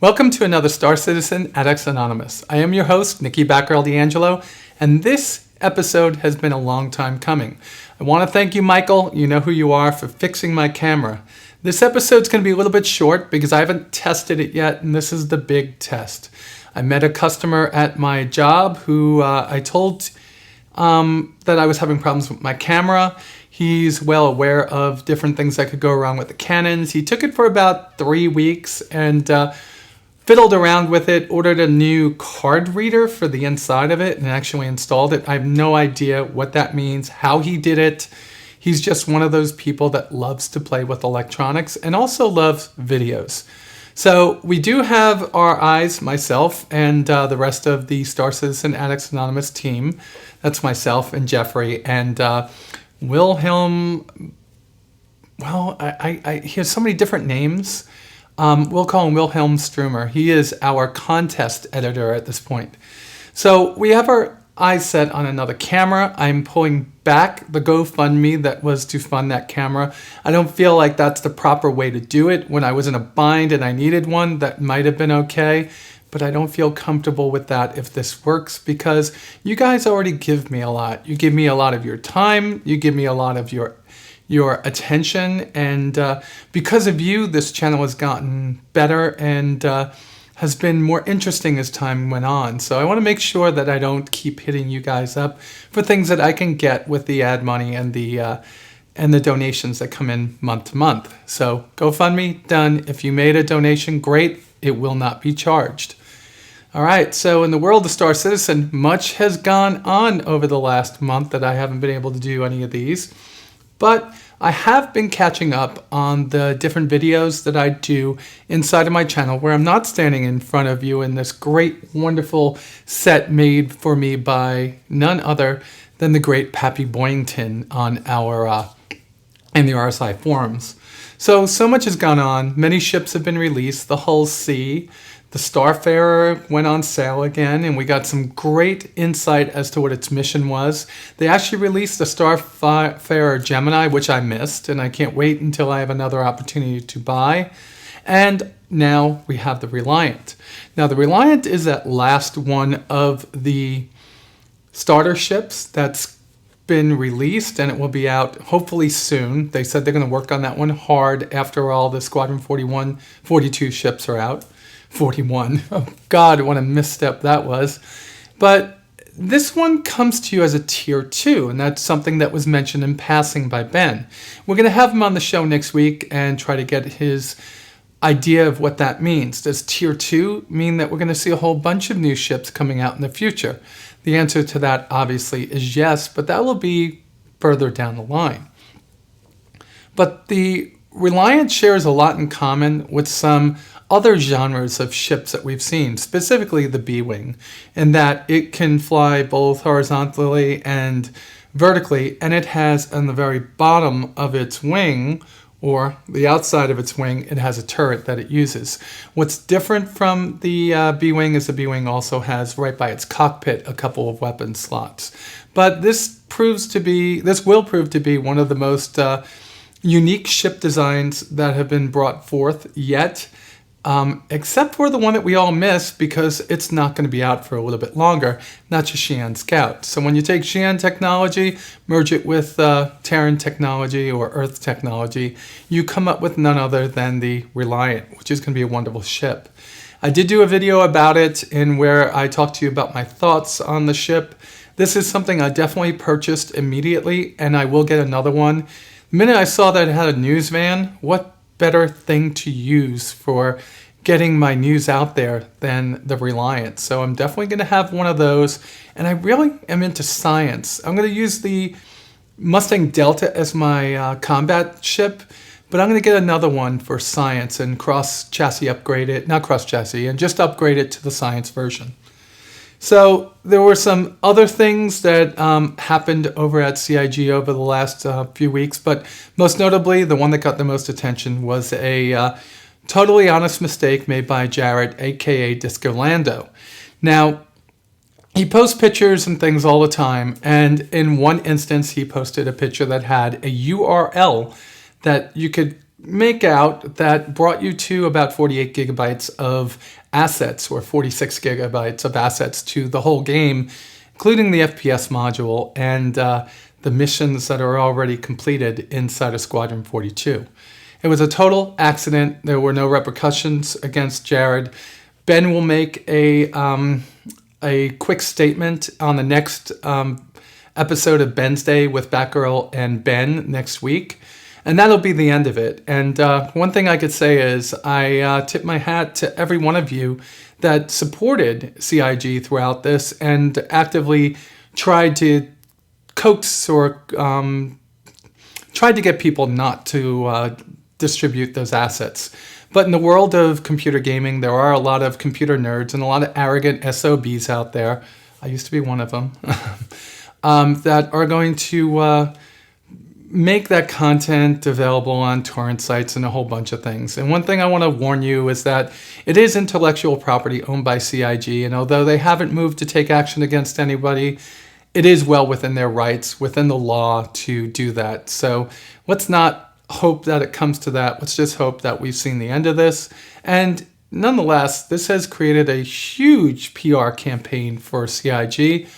Welcome to another Star Citizen Addicts Anonymous. I am your host, Nikki Batgirl D'Angelo, and this episode has been a long time coming. I want to thank you, Michael, you know who you are, for fixing my camera. This episode's going to be a little bit short because I haven't tested it yet, and this is the big test. I met a customer at my job who I told that I was having problems with my camera. He's well aware of different things that could go wrong with the Canons. He took it for about 3 weeks and fiddled around with it, ordered a new card reader for the inside of it, and actually installed it. I have no idea what that means, how he did it. He's just one of those people that loves to play with electronics and also loves videos. So we do have our eyes, myself and the rest of the Star Citizen Addicts Anonymous team. That's myself and Jeffrey and Wilhelm. Well, he has so many different names. We'll call him Wilhelm Strumer. He is our contest editor at this point. So we have our eyes set on another camera. I'm pulling back the GoFundMe that was to fund that camera. I don't feel like that's the proper way to do it. When I was in a bind and I needed one, that might have been okay. But I don't feel comfortable with that if this works because you guys already give me a lot. You give me a lot of your time. You give me a lot of your attention, and because of you, this channel has gotten better and has been more interesting as time went on. So I want to make sure that I don't keep hitting you guys up for things that I can get with the ad money and the donations that come in month to month. So GoFundMe, done. If you made a donation, great. It will not be charged. All right, so in the world of Star Citizen, much has gone on over the last month that I haven't been able to do any of these. But I have been catching up on the different videos that I do inside of my channel where I'm not standing in front of you in this great, wonderful set made for me by none other than the great Pappy Boyington on our in the RSI forums. So much has gone on. Many ships have been released. The Hull C, the Starfarer went on sale again, and we got some great insight as to what its mission was. They actually released the Starfarer Gemini, which I missed, and I can't wait until I have another opportunity to buy. And now we have the Reliant. Now, the Reliant is that last one of the starter ships that's been released, and it will be out hopefully soon. They said they're going to work on that one hard after all the Squadron 42 ships are out. 41. Oh God, what a misstep that was. But this one comes to you as a tier 2, and that's something that was mentioned in passing by Ben. We're going to have him on the show next week and try to get his idea of what that means. Does tier 2 mean that we're going to see a whole bunch of new ships coming out in the future? The answer to that obviously is yes, but that will be further down the line. But the Reliant shares a lot in common with some other genres of ships that we've seen, specifically the B-Wing, in that it can fly both horizontally and vertically, and it has on the very bottom of its wing, or the outside of its wing, it has a turret that it uses. What's different from the B-Wing is the B-Wing also has right by its cockpit a couple of weapon slots. But this will prove to be one of the most unique ship designs that have been brought forth yet. Except for the one that we all miss because it's not going to be out for a little bit longer, not just Xi'an Scout. So when you take Xi'an technology, merge it with Terran technology or Earth technology, you come up with none other than the Reliant, which is going to be a wonderful ship. I did do a video about it in where I talked to you about my thoughts on the ship. This is something I definitely purchased immediately, and I will get another one. The minute I saw that it had a news van, what better thing to use for getting my news out there than the Reliant. So I'm definitely going to have one of those, and I really am into science. I'm going to use the Mustang Delta as my combat ship, but I'm going to get another one for science and cross-chassis upgrade it, not cross-chassis, and just upgrade it to the science version. So there were some other things that happened over at CIG over the last few weeks, but most notably, the one that got the most attention was a totally honest mistake made by Jarrett, aka Disco Lando. Now, he posts pictures and things all the time, and in one instance, he posted a picture that had a URL that you could make out that brought you to about 48 gigabytes of assets, or 46 gigabytes of assets to the whole game, including the FPS module and the missions that are already completed inside of Squadron 42. It was a total accident. There were no repercussions against Jared. Ben will make a quick statement on the next episode of Bensday with Batgirl and Ben next week. And that'll be the end of it. And one thing I could say is I tip my hat to every one of you that supported CIG throughout this and actively tried to coax or tried to get people not to distribute those assets. But in the world of computer gaming, there are a lot of computer nerds and a lot of arrogant SOBs out there. I used to be one of them. That are going to make that content available on torrent sites and a whole bunch of things. And one thing I want to warn you is that it is intellectual property owned by CIG, and although they haven't moved to take action against anybody, it is well within their rights, within the law to do that. So let's not hope that it comes to that. Let's just hope that we've seen the end of this. And nonetheless, this has created a huge PR campaign for CIG.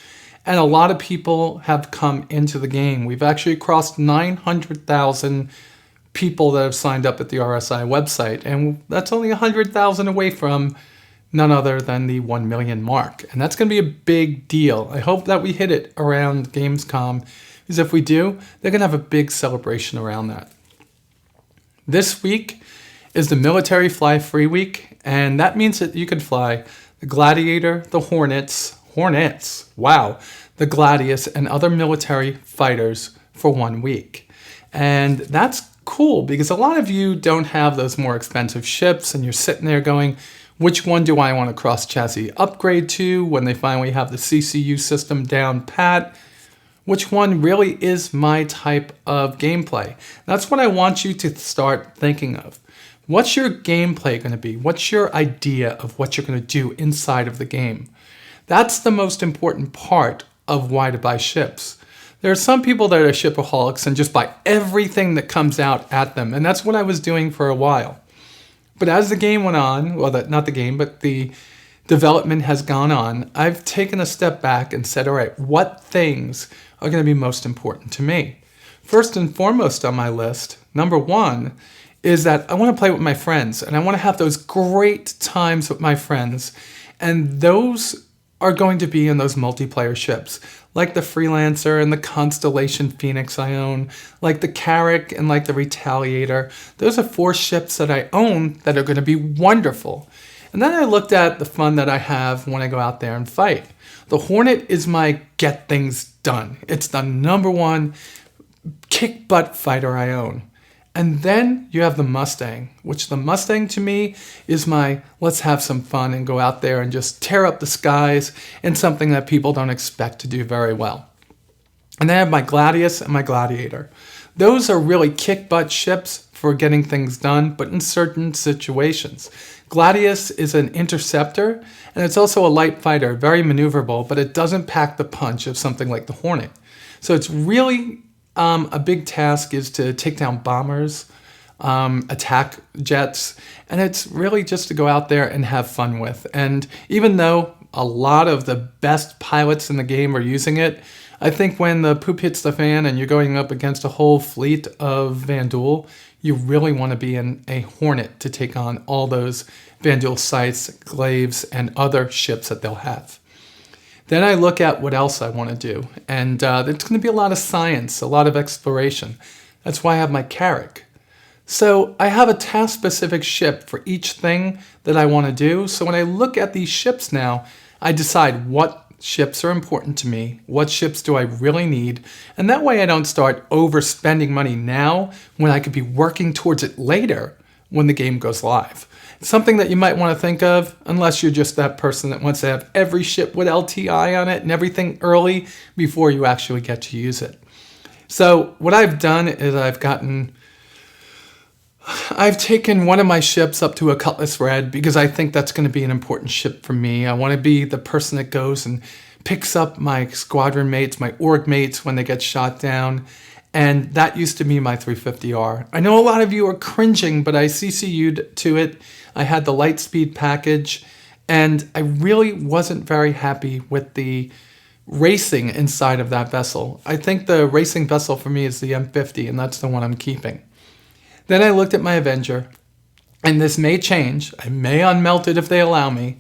And a lot of people have come into the game. We've actually crossed 900,000 people that have signed up at the RSI website. And that's only 100,000 away from none other than the 1 million mark. And that's going to be a big deal. I hope that we hit it around Gamescom, because if we do, they're going to have a big celebration around that. This week is the Military Fly Free Week, and that means that you can fly the Gladiator, the Hornets, wow, the Gladius, and other military fighters for 1 week. And that's cool because a lot of you don't have those more expensive ships, and you're sitting there going, which one do I want to cross-chassis upgrade to when they finally have the CCU system down pat? Which one really is my type of gameplay? That's what I want you to start thinking of. What's your gameplay going to be? What's your idea of what you're going to do inside of the game? That's the most important part of why to buy ships. There are some people that are shipaholics and just buy everything that comes out at them, and that's what I was doing for a while. But as the game went on, well, not the game, but the development has gone on, I've taken a step back and said, all right, what things are going to be most important to me? First and foremost on my list, number one, is that I want to play with my friends, and I want to have those great times with my friends, and those are going to be in those multiplayer ships, like the Freelancer and the Constellation Phoenix I own, like the Carrack and like the Retaliator. Those are 4 ships that I own that are going to be wonderful. And then I looked at the fun that I have when I go out there and fight. The Hornet is my get things done. It's the number one kick butt fighter I own. And then you have the Mustang, which the Mustang to me is my let's have some fun and go out there and just tear up the skies in something that people don't expect to do very well. And then I have my Gladius and my Gladiator. Those are really kick butt ships for getting things done, but in certain situations. Gladius is an interceptor, and it's also a light fighter, very maneuverable, but it doesn't pack the punch of something like the Hornet. So it's really a big task is to take down bombers, attack jets, and it's really just to go out there and have fun with. And even though a lot of the best pilots in the game are using it, I think when the poop hits the fan and you're going up against a whole fleet of Vanduul, you really want to be in a Hornet to take on all those Vanduul sites, glaives, and other ships that they'll have. Then I look at what else I want to do, and there's going to be a lot of science, a lot of exploration. That's why I have my Carrack. So I have a task-specific ship for each thing that I want to do. So when I look at these ships now, I decide what ships are important to me, what ships do I really need, and that way I don't start overspending money now when I could be working towards it later when the game goes live. Something that you might want to think of, unless you're just that person that wants to have every ship with LTI on it and everything early before you actually get to use it. So what I've done is I've taken one of my ships up to a Cutlass Red because I think that's going to be an important ship for me. I want to be the person that goes and picks up my squadron mates, my org mates when they get shot down. And that used to be my 350R. I know a lot of you are cringing, but I CCU'd to it. I had the Lightspeed package, and I really wasn't very happy with the racing inside of that vessel. I think the racing vessel for me is the M50, and that's the one I'm keeping. Then I looked at my Avenger, and this may change. I may unmelt it if they allow me,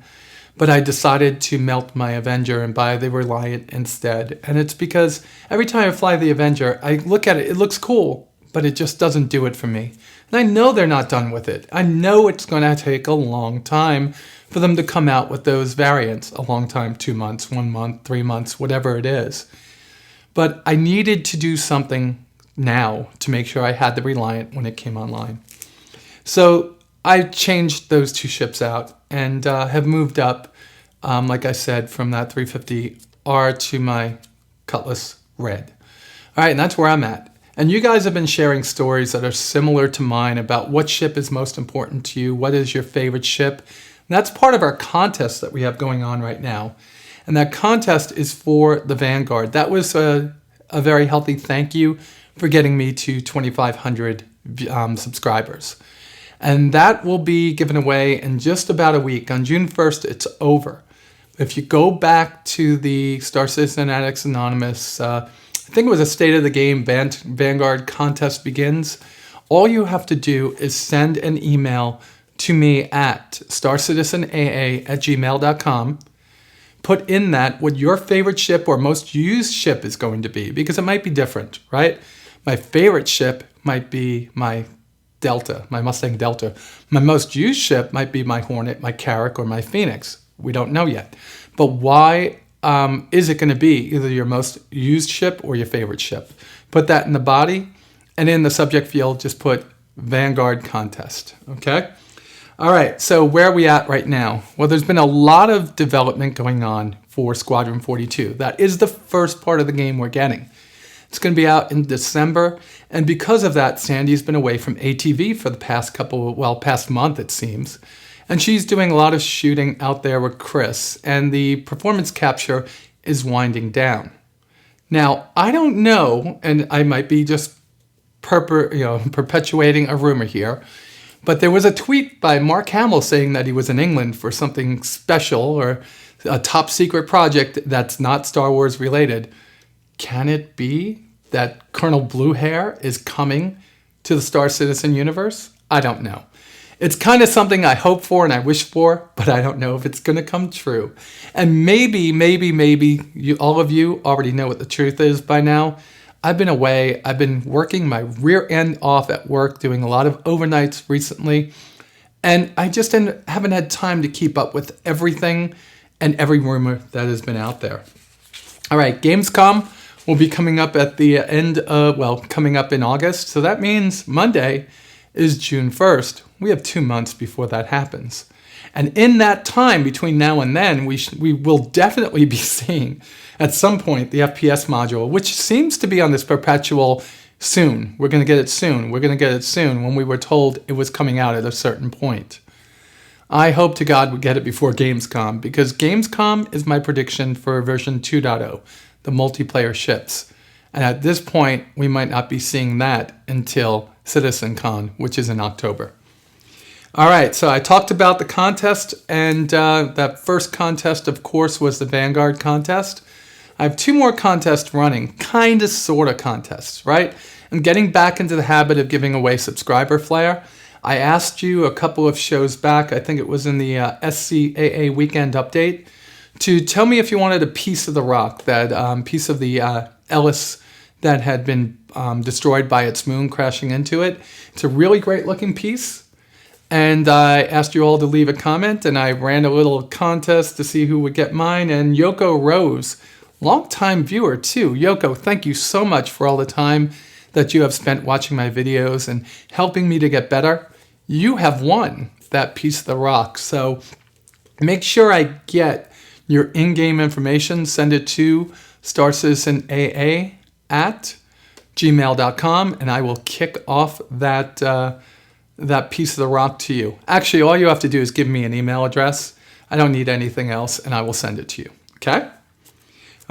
but I decided to melt my Avenger and buy the Reliant instead. And it's because every time I fly the Avenger, I look at it, it looks cool, but it just doesn't do it for me. And I know they're not done with it. I know it's going to take a long time for them to come out with those variants. A long time, 2 months, 1 month, 3 months, whatever it is. But I needed to do something now to make sure I had the Reliant when it came online. So I changed those 2 ships out and have moved up, like I said, from that 350R to my Cutlass Red. All right, and that's where I'm at. And you guys have been sharing stories that are similar to mine about what ship is most important to you, what is your favorite ship. And that's part of our contest that we have going on right now. And that contest is for the Vanguard. That was a very healthy thank you for getting me to 2,500 subscribers. And that will be given away in just about a week. On June 1st, it's over. If you go back to the Star Citizen Addicts Anonymous, I think it was a State of the Game Vanguard contest begins, all you have to do is send an email to me at starcitizenaa@gmail.com. Put in that what your favorite ship or most used ship is going to be, because it might be different, right? My favorite ship might be my Delta, my Mustang Delta. My most used ship might be my Hornet, my Carrack, or my Phoenix. We don't know yet. But why is it going to be either your most used ship or your favorite ship? Put that in the body, and in the subject field, just put Vanguard Contest, okay? All right, so where are we at right now? Well, there's been a lot of development going on for Squadron 42. That is the first part of the game we're getting. It's going to be out in December, and because of that, Sandy's been away from ATV for the past past month, it seems. And she's doing a lot of shooting out there with Chris, and the performance capture is winding down. Now, I don't know, and I might be just perpetuating a rumor here, but there was a tweet by Mark Hamill saying that he was in England for something special or a top secret project that's not Star Wars related. Can it be that Colonel Blue Hair is coming to the Star Citizen universe? I don't know. It's kind of something I hope for and I wish for, but I don't know if it's going to come true. And maybe all of you already know what the truth is by now. I've been away. I've been working my rear end off at work, doing a lot of overnights recently. And I just haven't had time to keep up with everything and every rumor that has been out there. All right, Gamescom will be coming up at the end of, coming up in August. So that means Monday is June 1st. We have 2 months before that happens. And in that time, between now and then, we will definitely be seeing, at some point, the FPS module, which seems to be on this perpetual soon. We're going to get it soon. We're going to get it soon, when we were told it was coming out at a certain point. I hope to God we get it before Gamescom, because Gamescom is my prediction for version 2.0, the multiplayer ships. And at this point, we might not be seeing that until CitizenCon, which is in October. All right, so I talked about the contest, and that first contest, of course, was the Vanguard contest. I have 2 more contests running, kind of, sort of contests, right? I'm getting back into the habit of giving away subscriber flair. I asked you a couple of shows back, I think it was in the SCAA weekend update, to tell me if you wanted a piece of the rock, that piece of the Ellis that had been destroyed by its moon crashing into it. It's a really great looking piece. And I asked you all to leave a comment, and I ran a little contest to see who would get mine. And Yoko Rose, longtime viewer too. Yoko, thank you so much for all the time that you have spent watching my videos and helping me to get better. You have won that piece of the rock. So make sure I get your in-game information. Send it to starcitizenaa@gmail.com, and I will kick off that piece of the rock to you. Actually, all you have to do is give me an email address. I don't need anything else, and I will send it to you. Okay?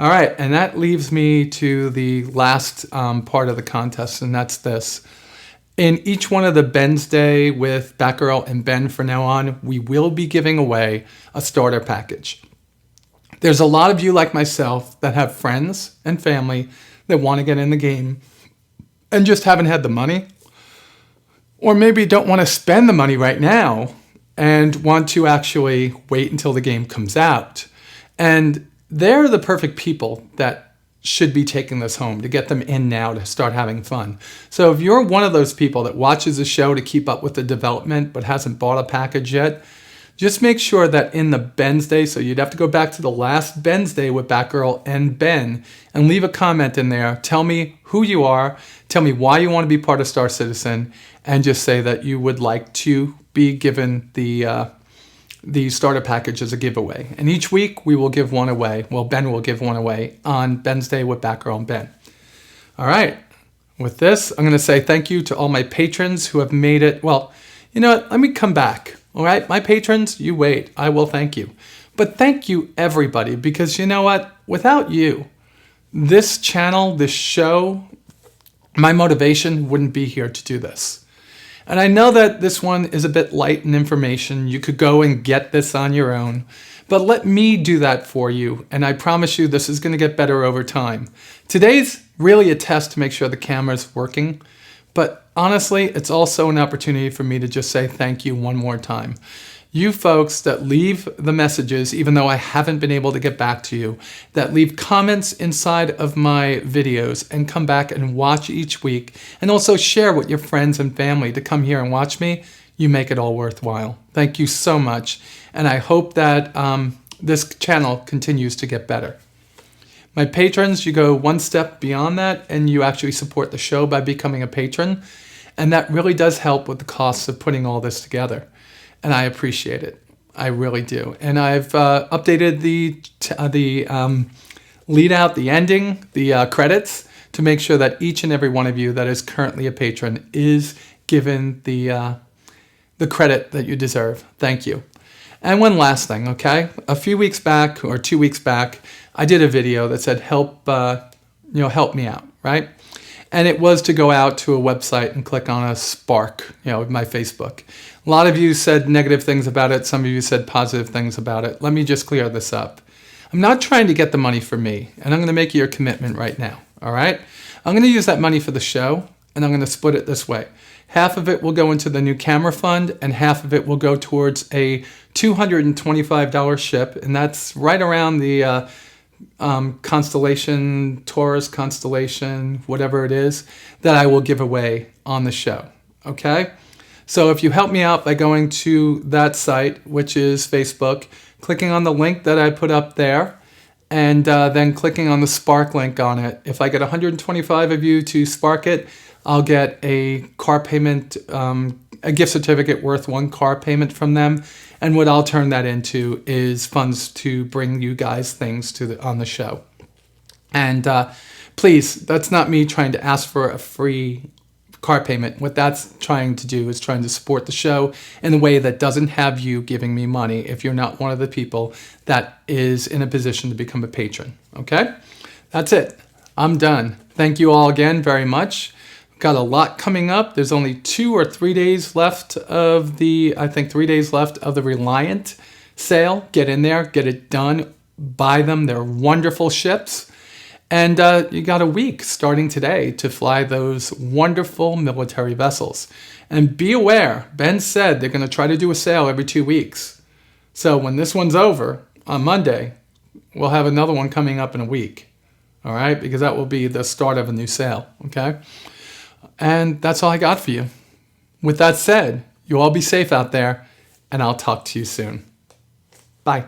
All right, and that leaves me to the last part of the contest, and that's this. In each one of the Bensday with Batgirl and Ben from now on, we will be giving away a starter package. There's a lot of you like myself that have friends and family that want to get in the game and just haven't had the money, or maybe don't want to spend the money right now and want to actually wait until the game comes out. And they're the perfect people that should be taking this home, to get them in now to start having fun. So if you're one of those people that watches the show to keep up with the development but hasn't bought a package yet, just make sure that in the Bensday, so you'd have to go back to the last Bensday with Batgirl and Ben and leave a comment in there. Tell me who you are, tell me why you want to be part of Star Citizen, and just say that you would like to be given the starter package as a giveaway. And each week we will give one away. Well, Ben will give one away on Bensday with Batgirl and Ben. All right. With this, I'm going to say thank you to all my patrons who have made it. Well, you know what? Let me come back. All right. My patrons, you wait. I will thank you. But thank you, everybody, because you know what? Without you, this channel, this show, my motivation wouldn't be here to do this. And I know that this one is a bit light in information. You could go and get this on your own. But let me do that for you. And I promise you this is going to get better over time. Today's really a test to make sure the camera's working. But honestly, it's also an opportunity for me to just say thank you one more time. You folks that leave the messages, even though I haven't been able to get back to you, that leave comments inside of my videos and come back and watch each week, and also share with your friends and family to come here and watch me, you make it all worthwhile. Thank you so much, and I hope that this channel continues to get better. My patrons, you go one step beyond that, and you actually support the show by becoming a patron, and that really does help with the costs of putting all this together. And I appreciate it. I really do. And I've updated the lead out, the ending, the credits to make sure that each and every one of you that is currently a patron is given the credit that you deserve. Thank you. And one last thing, okay? A few weeks back or 2 weeks back, I did a video that said help me out, right? And it was to go out to a website and click on a spark, my Facebook. A lot of you said negative things about it. Some of you said positive things about it. Let me just clear this up. I'm not trying to get the money for me, and I'm going to make you a commitment right now, all right? I'm going to use that money for the show, and I'm going to split it this way. Half of it will go into the new camera fund, and half of it will go towards a $225 ship, and that's right around the constellation, Taurus constellation, whatever it is, that I will give away on the show, okay? So if you help me out by going to that site, which is Facebook, clicking on the link that I put up there, and then clicking on the Spark link on it. If I get 125 of you to Spark it, I'll get a car payment, a gift certificate worth one car payment from them. And what I'll turn that into is funds to bring you guys things on the show. And please, that's not me trying to ask for a free car payment. What that's trying to do is trying to support the show in a way that doesn't have you giving me money if you're not one of the people that is in a position to become a patron. Okay? That's it. I'm done. Thank you all again very much. Got a lot coming up. There's only 2 or 3 days left of the Reliant sale. Get in there, get it done, buy them. They're wonderful ships. And you got a week starting today to fly those wonderful military vessels. And be aware, Ben said they're going to try to do a sale every 2 weeks. So when this one's over on Monday, we'll have another one coming up in a week. All right? Because that will be the start of a new sale. Okay? And that's all I got for you. With that said, you all be safe out there, and I'll talk to you soon. Bye.